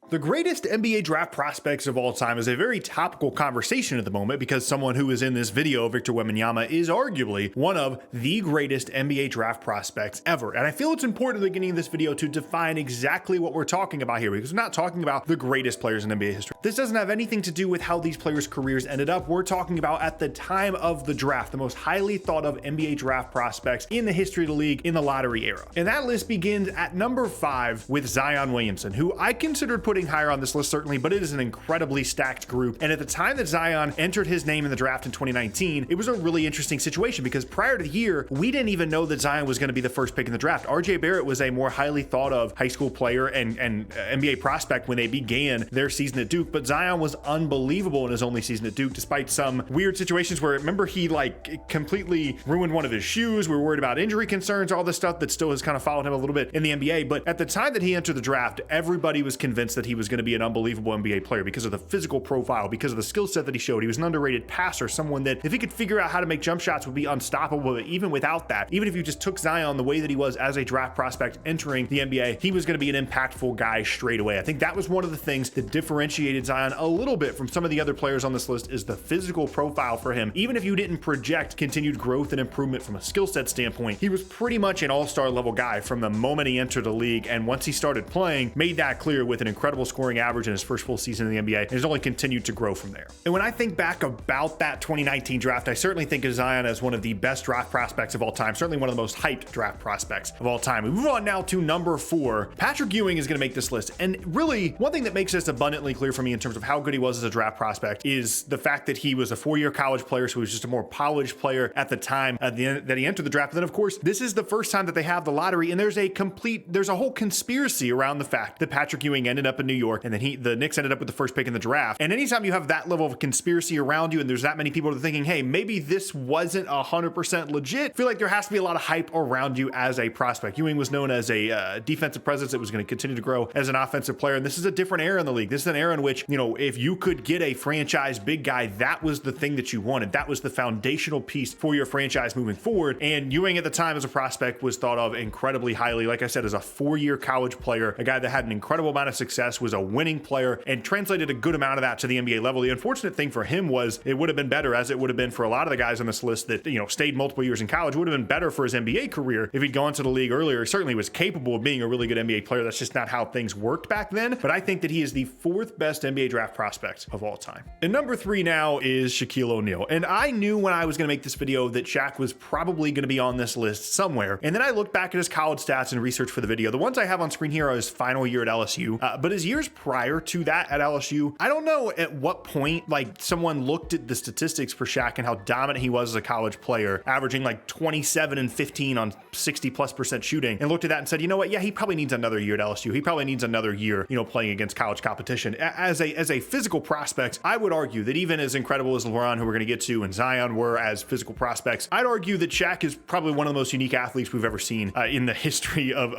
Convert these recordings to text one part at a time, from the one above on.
The greatest NBA draft prospects of all time is a very topical conversation at the moment because someone who is in this video, Victor Wembanyama, is arguably one of the greatest NBA draft prospects ever. And I feel it's important at the beginning of this video to define exactly what we're talking about here, because we're not talking about the greatest players in NBA history. This doesn't have anything to do with how these players' careers ended up. We're talking about at the time of the draft, the most highly thought of NBA draft prospects in the history of the league in the lottery era. And that list begins at number 5 with Zion Williamson, who I considered putting higher on this list certainly, but it is an incredibly stacked group. And at the time that Zion entered his name in the draft in 2019, it was a really interesting situation because prior to the year, we didn't even know that Zion was going to be the first pick in the draft. RJ Barrett was a more highly thought of high school player and NBA prospect when they began their season at Duke, but Zion was unbelievable in his only season at Duke, despite some weird situations where, remember, he completely ruined one of his shoes. We were worried about injury concerns, all this stuff that still has kind of followed him a little bit in the NBA. But at the time that he entered the draft, everybody was convinced that he was going to be an unbelievable NBA player because of the physical profile, because of the skill set that he showed. He was an underrated passer, someone that if he could figure out how to make jump shots would be unstoppable. But even without that, even if you just took Zion the way that he was as a draft prospect entering the NBA, he was going to be an impactful guy straight away. I think that was one of the things that differentiated Zion a little bit from some of the other players on this list, is the physical profile for him. Even if you didn't project continued growth and improvement from a skill set standpoint, he was pretty much an all-star level guy from the moment he entered the league. And once he started playing, made that clear with an incredible scoring average in his first full season in the NBA, and has only continued to grow from there. And when I think back about that 2019 draft, I certainly think of Zion as one of the best draft prospects of all time, certainly one of the most hyped draft prospects of all time. We move on now to number 4. Patrick Ewing is going to make this list. And really, one thing that makes this abundantly clear for me in terms of how good he was as a draft prospect is the fact that he was a 4-year college player, so he was just a more polished player at the time that he entered the draft. And then, of course, this is the first time that they have the lottery, and there's a whole conspiracy around the fact that Patrick Ewing ended up in New York, and then the Knicks ended up with the first pick in the draft. And anytime you have that level of conspiracy around you, and there's that many people that are thinking, hey, maybe this wasn't 100% legit, I feel like there has to be a lot of hype around you as a prospect. Ewing was known as a defensive presence that was going to continue to grow as an offensive player. And this is a different era in the league. This is an era in which, if you could get a franchise big guy, that was the thing that you wanted. That was the foundational piece for your franchise moving forward. And Ewing at the time as a prospect was thought of incredibly highly. Like I said, as a 4-year college player, a guy that had an incredible amount of success, was a winning player, and translated a good amount of that to the NBA level. The unfortunate thing for him was it would have been better, as it would have been for a lot of the guys on this list that, stayed multiple years in college. It would have been better for his NBA career if he'd gone to the league earlier. He certainly was capable of being a really good NBA player. That's just not how things worked back then. But I think that he is the 4th best NBA draft prospect of all time. And number 3 now is Shaquille O'Neal. And I knew when I was going to make this video that Shaq was probably going to be on this list somewhere. And then I looked back at his college stats and research for the video. The ones I have on screen here are his final year at LSU. But his years prior to that at LSU, I don't know at what point someone looked at the statistics for Shaq and how dominant he was as a college player, averaging 27 and 15 on 60+% shooting, and looked at that and said, you know what? Yeah, he probably needs another year at LSU. He probably needs another year, playing against college competition. As a physical prospect, I would argue that even as incredible as LeBron, who we're going to get to, and Zion were as physical prospects, I'd argue that Shaq is probably one of the most unique athletes we've ever seen in the history of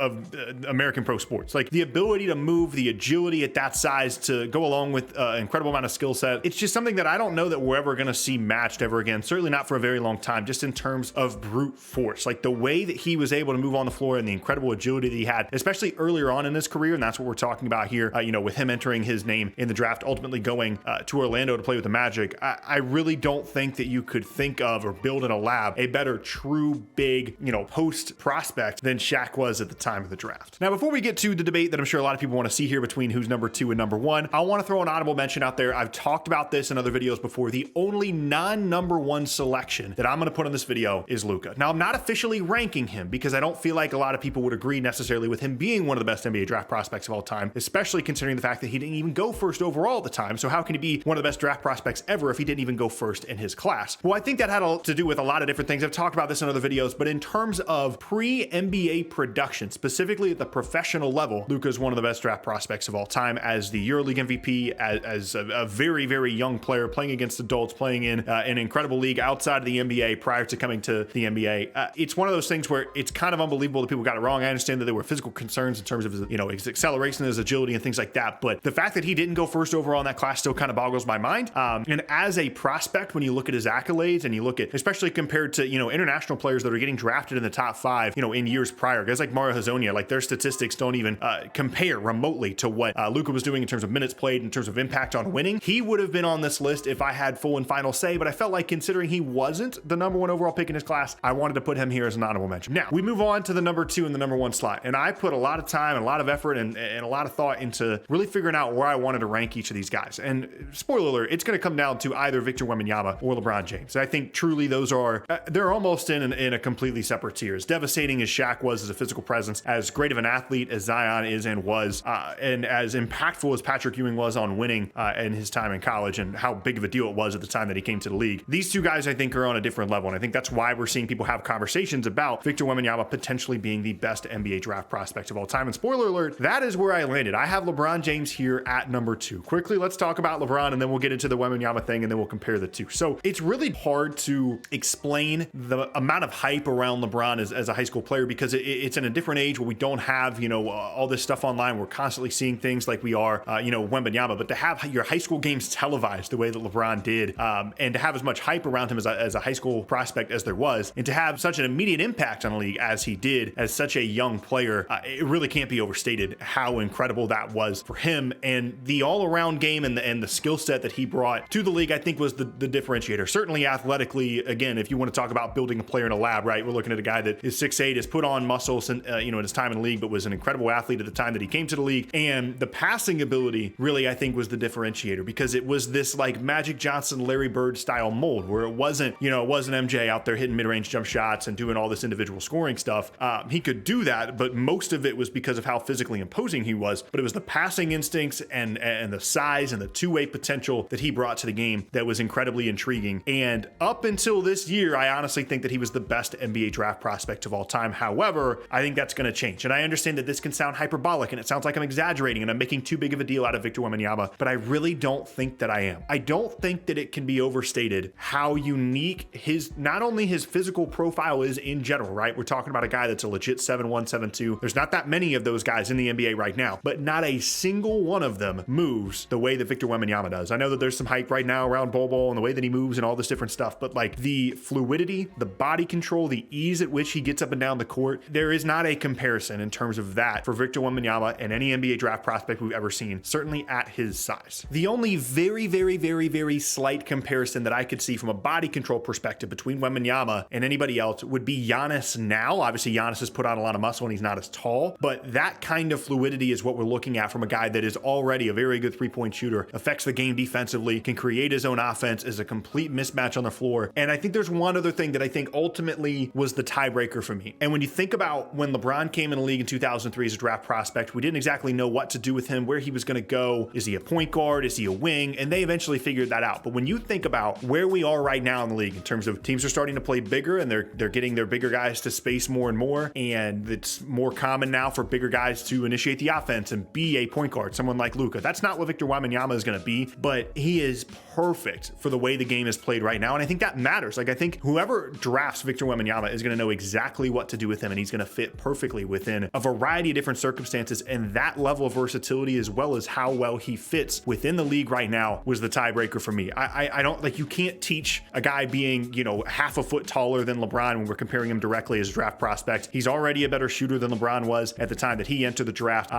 American pro sports. The ability to move, the agility at that size to go along with an incredible amount of skill set. It's just something that I don't know that we're ever going to see matched ever again. Certainly not for a very long time, just in terms of brute force. The way that he was able to move on the floor and the incredible agility that he had, especially earlier on in his career. And that's what we're talking about here, with him entering his name in the draft, ultimately going to Orlando to play with the Magic. I really don't think that you could think of or build in a lab a better true big, post prospect than Shaq was at the time of the draft. Now, before we get to the debate that I'm sure a lot of people want to see here between who's number 2 and number 1, I want to throw an honorable mention out there. I've talked about this in other videos before. The only non-number 1 selection that I'm going to put on this video is Luka. Now, I'm not officially ranking him because I don't feel like a lot of people would agree necessarily with him being one of the best NBA draft prospects of all time, especially considering the fact that he didn't even go first overall at the time. So how can he be one of the best draft prospects ever if he didn't even go first in his class? Well, I think that had to do with a lot of different things. I've talked about this in other videos, but in terms of pre-NBA production, specifically at the professional level, Luka is one of the best draft prospects of all time as the EuroLeague MVP, as a very, very young player playing against adults, playing in an incredible league outside of the NBA prior to coming to the NBA. It's one of those things where it's kind of unbelievable that people got it wrong. I understand that there were physical concerns in terms of his acceleration, his agility, and things like that. But the fact that he didn't go first overall in that class still kind of boggles my mind. And as a prospect, when you look at his accolades and you look at, especially compared to international players that are getting drafted in the top 5, in years prior, guys like Mario Hezonja, their statistics don't even compare remotely to what Luka was doing in terms of minutes played, in terms of impact on winning. He would have been on this list if I had full and final say, but I felt like considering he wasn't the number 1 overall pick in his class, I wanted to put him here as an honorable mention. Now, we move on to the number 2 and the number 1 slot, and I put a lot of time and a lot of effort and a lot of thought into really figuring out where I wanted to rank each of these guys. And spoiler alert, it's going to come down to either Victor Wembanyama or LeBron James. I think truly those are, they're almost in a completely separate tier. As devastating as Shaq was as a physical presence, as great of an athlete as Zion is and was, and as impactful as Patrick Ewing was on winning in his time in college and how big of a deal it was at the time that he came to the league. These two guys, I think, are on a different level. And I think that's why we're seeing people have conversations about Victor Wembanyama potentially being the best NBA draft prospect of all time. And spoiler alert, that is where I landed. I have LeBron James here at number 2. Quickly, let's talk about LeBron and then we'll get into the Wembanyama thing and then we'll compare the two. So it's really hard to explain the amount of hype around LeBron as a high school player because it's in a different age where we don't have, all this stuff online. We're constantly seeing things like we are, Wembanyama, but to have your high school games televised the way that LeBron did, and to have as much hype around him as a high school prospect as there was, and to have such an immediate impact on the league as he did as such a young player, it really can't be overstated how incredible that was for him. And the all-around game and the skill set that he brought to the league, I think was the differentiator. Certainly athletically, again, if you want to talk about building a player in a lab, right? We're looking at a guy that is 6'8", has put on muscles in his time in the league, but was an incredible athlete at the time that he came to the league. And the passing ability really, I think, was the differentiator because it was this like Magic Johnson, Larry Bird style mold where it wasn't MJ out there hitting mid-range jump shots and doing all this individual scoring stuff. He could do that, but most of it was because of how physically imposing he was. But it was the passing instincts and the size and the two-way potential that he brought to the game that was incredibly intriguing. And up until this year, I honestly think that he was the best NBA draft prospect of all time. However, I think that's going to change. And I understand that this can sound hyperbolic and it sounds like I'm exaggerating and I'm making too big of a deal out of Victor Wembanyama, but I really don't think that I am. I don't think that it can be overstated how unique not only his physical profile is in general, right? We're talking about a guy that's a legit 7'1", 7'2". There's not that many of those guys in the NBA right now, but not a single one of them moves the way that Victor Wembanyama does. I know that there's some hype right now around Bol Bol and the way that he moves and all this different stuff, but like the fluidity, the body control, the ease at which he gets up and down the court, there is not a comparison in terms of that for Victor Wembanyama and any NBA draft prospect we've ever seen, certainly at his size. The only very, very, very, very slight comparison that I could see from a body control perspective between Wembanyama and anybody else would be Giannis now. Obviously, Giannis has put on a lot of muscle and he's not as tall, but that kind of fluidity is what we're looking at from a guy that is already a very good three-point shooter, affects the game defensively, can create his own offense, is a complete mismatch on the floor. And I think there's one other thing that I think ultimately was the tiebreaker for me. And when you think about when LeBron came in the league in 2003 as a draft prospect, we didn't exactly know what to do with him, where he was going to go. Is he a point guard? Is he a wing? And they eventually figured that out. But when you think about where we are right now in the league in terms of teams are starting to play bigger and they're getting their bigger guys to space more and more, and it's more common now for bigger guys to initiate the offense and be a point guard, someone like Luka. That's not what Victor Wembanyama is going to be, but he is perfect for the way the game is played right now. And I think that matters. Like, I think whoever drafts Victor Wembanyama is going to know exactly what to do with him, and he's going to fit perfectly within a variety of different circumstances. And that level of versatility, as well as how well he fits within the league right now, was the tiebreaker for me. I don't like, you can't teach a guy being, half a foot taller than LeBron when we're comparing him directly as a draft prospect. He's already a better shooter than LeBron was at the time that he entered the draft.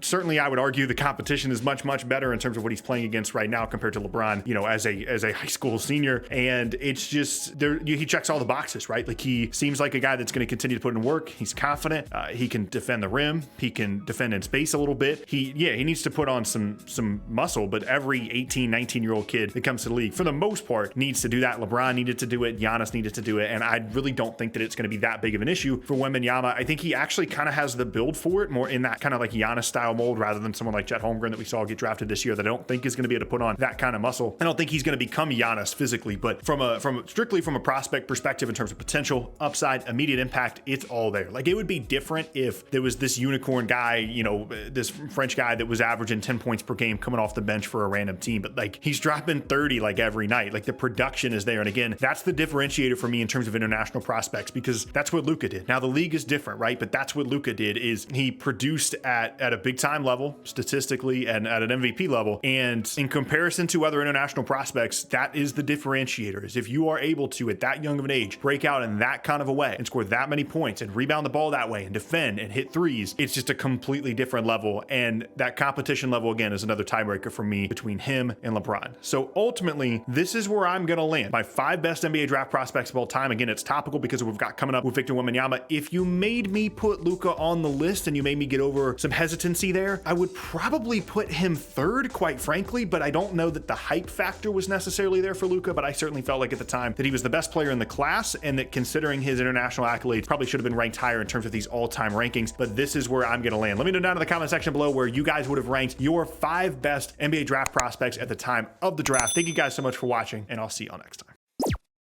Certainly, I would argue the competition is much, much better in terms of what he's playing against right now compared to LeBron, as a high school senior. And it's just he checks all the boxes, right? Like, he seems like a guy that's going to continue to put in work. He's confident. He can defend the rim. He can defend in space a little bit. He needs to put on some muscle, but every 18, 19-year-old kid that comes to the league, for the most part, needs to do that. LeBron needed to do it. Giannis needed to do it. And I really don't think that it's going to be that big of an issue for Wembanyama. I think he actually kind of has the build for it, more in that kind of like Giannis style mold, rather than someone like Chet Holmgren that we saw get drafted this year that I don't think is going to be able to put on that kind of muscle. I don't think he's going to become Giannis physically, but strictly from a prospect perspective in terms of potential, upside, immediate impact, it's all there. Like, it would be different if there was this unicorn guy, this French guy that was averaging 10 points per game coming off the bench for a random team, but like, he's dropping 30 like every night. Like, the production is there. And again, that's the differentiator for me in terms of international prospects, because that's what Luka did. Now, the league is different, right? But that's what Luka did, is he produced at a big time level statistically and at an MVP level. And in comparison to other international prospects, that is the differentiator, is if you are able to, at that young of an age, break out in that kind of a way and score that many points and rebound the ball that way and defend and hit threes, it's just a completely different level. And And that competition level, again, is another tiebreaker for me between him and LeBron. So ultimately, this is where I'm going to land. My 5 best NBA draft prospects of all time. Again, it's topical because we've got coming up with Victor Wembanyama. If you made me put Luka on the list and you made me get over some hesitancy there, I would probably put him 3rd, quite frankly, but I don't know that the hype factor was necessarily there for Luka, but I certainly felt like at the time that he was the best player in the class, and that considering his international accolades, probably should have been ranked higher in terms of these all-time rankings. But this is where I'm going to land. Let me know down in the comment section below where you guys would have ranked your 5 best NBA draft prospects at the time of the draft. Thank you guys so much for watching, and I'll see y'all next time.